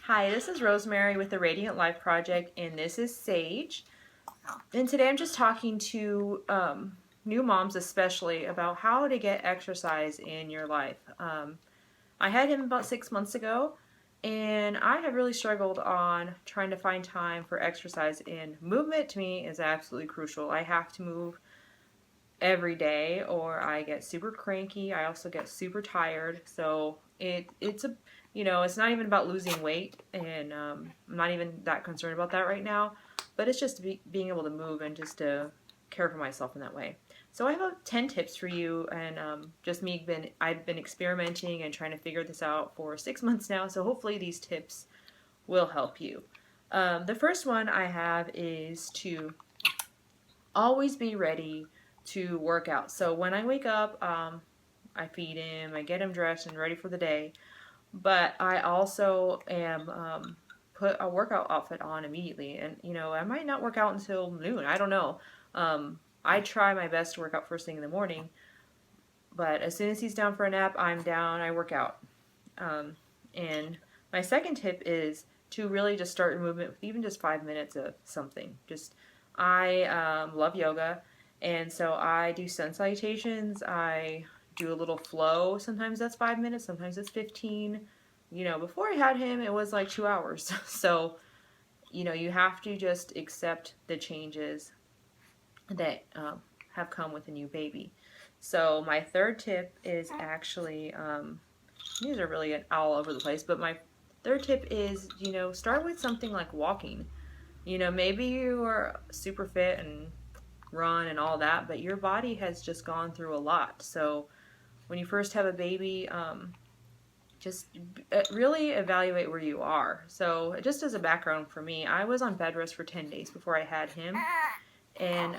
Hi, this is Rosemary with the Radiant Life Project, and this is Sage. And today I'm just talking to new moms especially about how to get exercise in your life. I had him about 6 months ago, and I have really struggled on trying to find time for exercise, and movement to me is absolutely crucial. I have to move every day or I get super cranky. I also get super tired. So it's a it's not even about losing weight, and I'm not even that concerned about that right now. But it's just being able to move and just to care for myself in that way. So I have 10 tips for you, and I've been experimenting and trying to figure this out for 6 months now. So hopefully these tips will help you. The first one I have is to always be ready to work out. So when I wake up, I feed him, I get him dressed and ready for the day. But I also am put a workout outfit on immediately. And, I might not work out until noon. I don't know. I try my best to work out first thing in the morning. But as soon as he's down for a nap, I'm down, I work out. And my second tip is to really just start a movement with even just 5 minutes of something. I love yoga, and so I do sun salutations. I do a little flow. Sometimes that's 5 minutes, sometimes it's 15. Before I had him, it was like 2 hours. So, you have to just accept the changes that have come with a new baby. So my third tip is actually, these are really all over the place, but my third tip is, start with something like walking. Maybe you are super fit and run and all that, but your body has just gone through a lot. So when you first have a baby, just really evaluate where you are. So just as a background for me, I was on bed rest for 10 days before I had him, and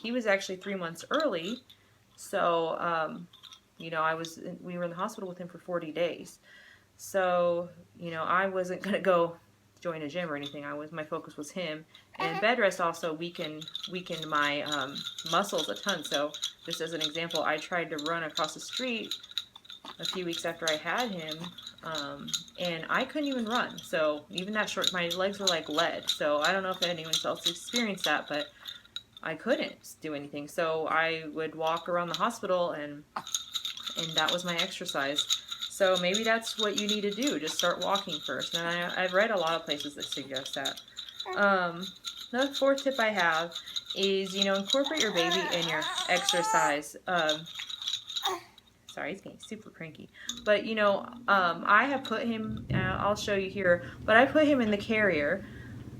he was actually 3 months early. So, we were in the hospital with him for 40 days. So, I wasn't going to go join a gym or anything. My focus was him, and bed rest also weakened my muscles a ton. So just as an example, I tried to run across the street a few weeks after I had him, and I couldn't even run. So even that short, my legs were like lead. So I don't know if anyone else experienced that, but I couldn't do anything. So I would walk around the hospital, and that was my exercise. So maybe that's what you need to do. Just start walking first. And I've read a lot of places that suggest that. The fourth tip I have is, incorporate your baby in your exercise. Sorry, he's getting super cranky. But, I have put him, I'll show you here, but I put him in the carrier.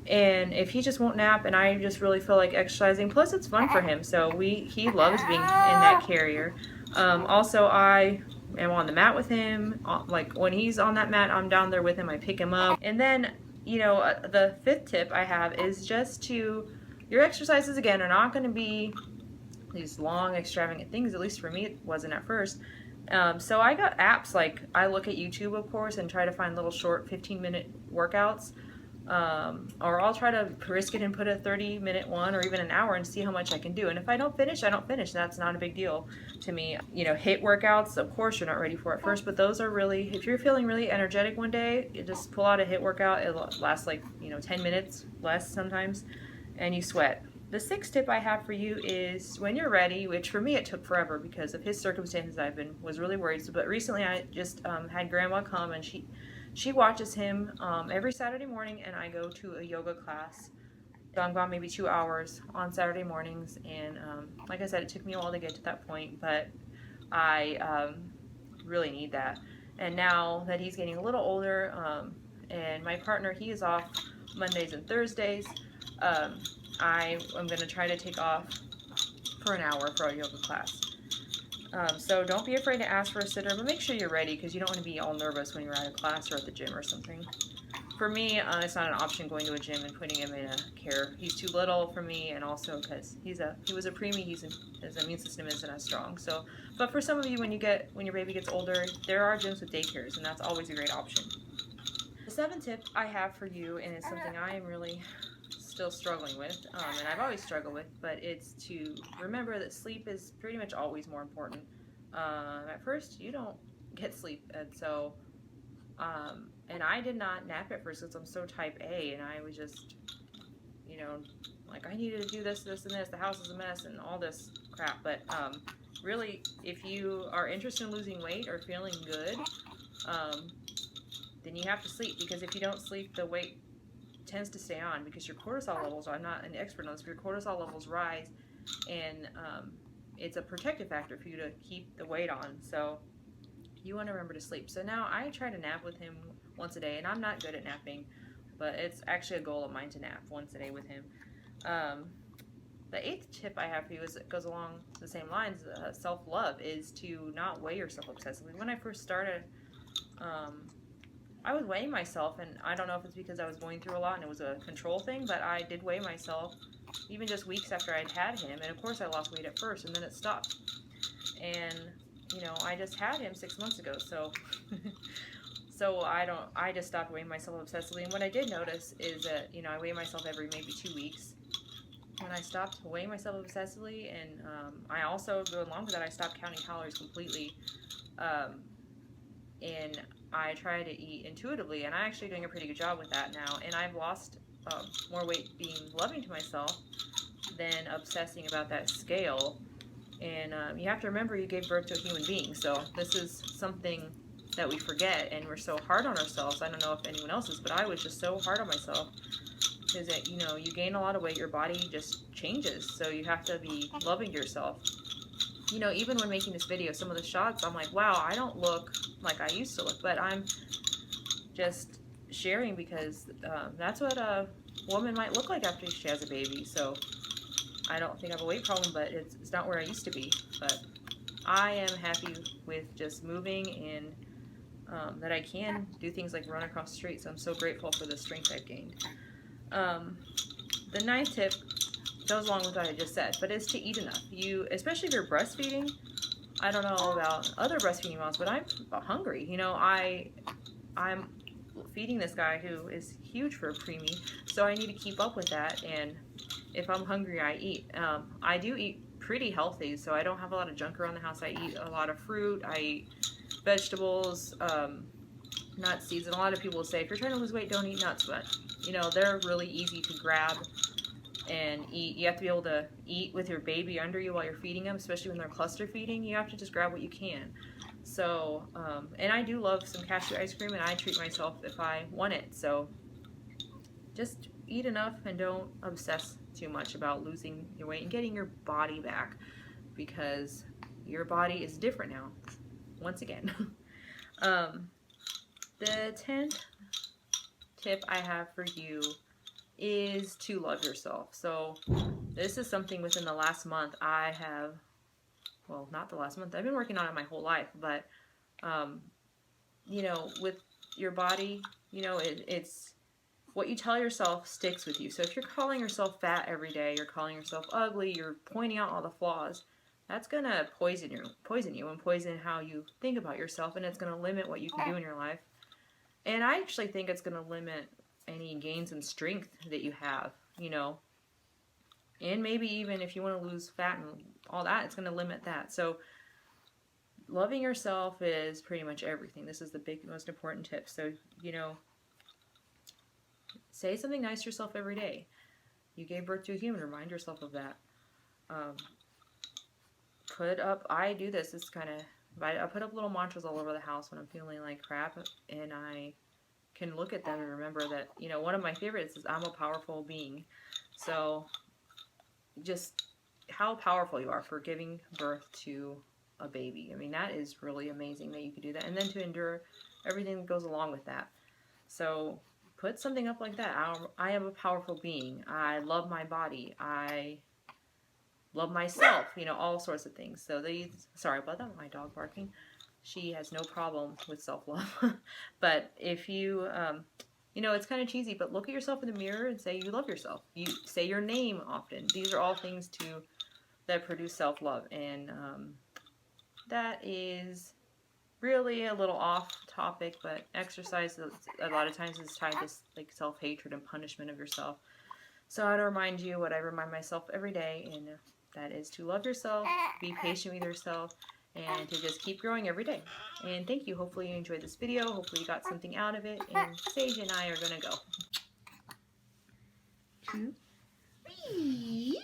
And if he just won't nap and I just really feel like exercising, plus it's fun for him. So he loves being in that carrier. Also, I am on the mat with him. Like when he's on that mat, I'm down there with him. I pick him up. And then, the fifth tip I have is just your exercises again are not going to be these long, extravagant things. At least for me, it wasn't at first. So I got apps, like I look at YouTube, of course, and try to find little short 15-minute workouts. Or I'll try to risk it and put a 30-minute one or even an hour and see how much I can do. And if I don't finish, I don't finish. That's not a big deal to me. HIIT workouts, of course, you're not ready for at first, but those are really, if you're feeling really energetic one day, you just pull out a HIIT workout. It'll last like, 10 minutes, less sometimes, and you sweat. The sixth tip I have for you is when you're ready, which for me it took forever because of his circumstances. Was really worried. But recently I just had grandma come, and she watches him every Saturday morning, and I go to a yoga class. So I'm gone maybe 2 hours on Saturday mornings, and like I said, it took me a while to get to that point, but I really need that. And now that he's getting a little older, and my partner, he is off Mondays and Thursdays, I am going to try to take off for an hour for a yoga class. So don't be afraid to ask for a sitter, but make sure you're ready because you don't want to be all nervous when you're at a class or at the gym or something. For me, it's not an option going to a gym and putting him in a care. He's too little for me, and also because he was a preemie, his immune system isn't as strong. So, but for some of you, when your baby gets older, there are gyms with daycares, and that's always a great option. The seventh tip I have for you, and it's something I am really still struggling with, and I've always struggled with, but it's to remember that sleep is pretty much always more important. At first, you don't get sleep. And so, and I did not nap at first because I'm so type A, and I was just, you know, like I needed to do this, this, and this. The house is a mess and all this crap. But really, if you are interested in losing weight or feeling good, um, then you have to sleep, because if you don't sleep, the weight tends to stay on, because your cortisol levels, I'm not an expert on this, but your cortisol levels rise, and it's a protective factor for you to keep the weight on. So you want to remember to sleep. So now I try to nap with him once a day, and I'm not good at napping, but it's actually a goal of mine to nap once a day with him. Um, the eighth tip I have for you is, it goes along the same lines. Self-love is to not weigh yourself obsessively. When I first started, um, I was weighing myself, and I don't know if it's because I was going through a lot and it was a control thing, but I did weigh myself even just weeks after I'd had him. And of course I lost weight at first, and then it stopped. And, you know, I just had him 6 months ago, so so I just stopped weighing myself obsessively. And what I did notice is that, you know, I weigh myself every maybe 2 weeks. When I stopped weighing myself obsessively, and I also, go along with that, I stopped counting calories completely. Um, and I try to eat intuitively, and I'm actually doing a pretty good job with that now. And I've lost more weight being loving to myself than obsessing about that scale. And you have to remember, you gave birth to a human being, so this is something that we forget, and we're so hard on ourselves. I don't know if anyone else is, but I was just so hard on myself, because you know, you gain a lot of weight, your body just changes, so you have to be loving yourself. You know, even when making this video, some of the shots, I'm like, wow, I don't look like I used to look, but I'm just sharing because that's what a woman might look like after she has a baby. So I don't think I have a weight problem, but it's not where I used to be. But I am happy with just moving, and that I can do things like run across the street. So I'm so grateful for the strength I've gained. The ninth tip goes along with what I just said, but it's to eat enough. You, especially if you're breastfeeding, I don't know about other breastfeeding moms, but I'm hungry. You know, I'm feeding this guy who is huge for a preemie, so I need to keep up with that. And if I'm hungry, I eat. I do eat pretty healthy, so I don't have a lot of junk around the house. I eat a lot of fruit. I eat vegetables, nuts, seeds. And a lot of people say, if you're trying to lose weight, don't eat nuts. But, you know, they're really easy to grab and eat. You have to be able to eat with your baby under you while you're feeding them, especially when they're cluster feeding. You have to just grab what you can. So, and I do love some cashew ice cream, and I treat myself if I want it. So just eat enough, and don't obsess too much about losing your weight and getting your body back, because your body is different now, once again. The 10th tip I have for you is to love yourself. So this is something within the last month I have, well, not the last month, I've been working on it my whole life, but you know, with your body, you know, it's what you tell yourself sticks with you. So if you're calling yourself fat every day, you're calling yourself ugly, you're pointing out all the flaws, that's gonna poison you and poison how you think about yourself, and it's gonna limit what you can do in your life. And I actually think it's gonna limit any gains in strength that you have, you know. And maybe even if you want to lose fat and all that, it's going to limit that. So loving yourself is pretty much everything. This is the big, most important tip. So, you know, say something nice to yourself every day. You gave birth to a human. Remind yourself of that. Put up, I do this. It's kind of, I put up little mantras all over the house when I'm feeling like crap, and I can look at them and remember that, you know, one of my favorites is, I'm a powerful being. So just how powerful you are for giving birth to a baby. I mean, that is really amazing that you could do that, and then to endure everything that goes along with that. So put something up like that. I am a powerful being. I love my body. I love myself. You know, all sorts of things. So sorry about that, my dog barking. She has no problem with self-love. But if you, you know, it's kind of cheesy, but look at yourself in the mirror and say you love yourself. You say your name often. These are all things that produce self-love. And that is really a little off topic, but exercise a lot of times is tied to like self-hatred and punishment of yourself. So I want to remind you what I remind myself every day, and that is to love yourself, be patient with yourself, and to just keep growing every day. And thank you. Hopefully you enjoyed this video. Hopefully you got something out of it. And Sage and I are going to go. 2, 3.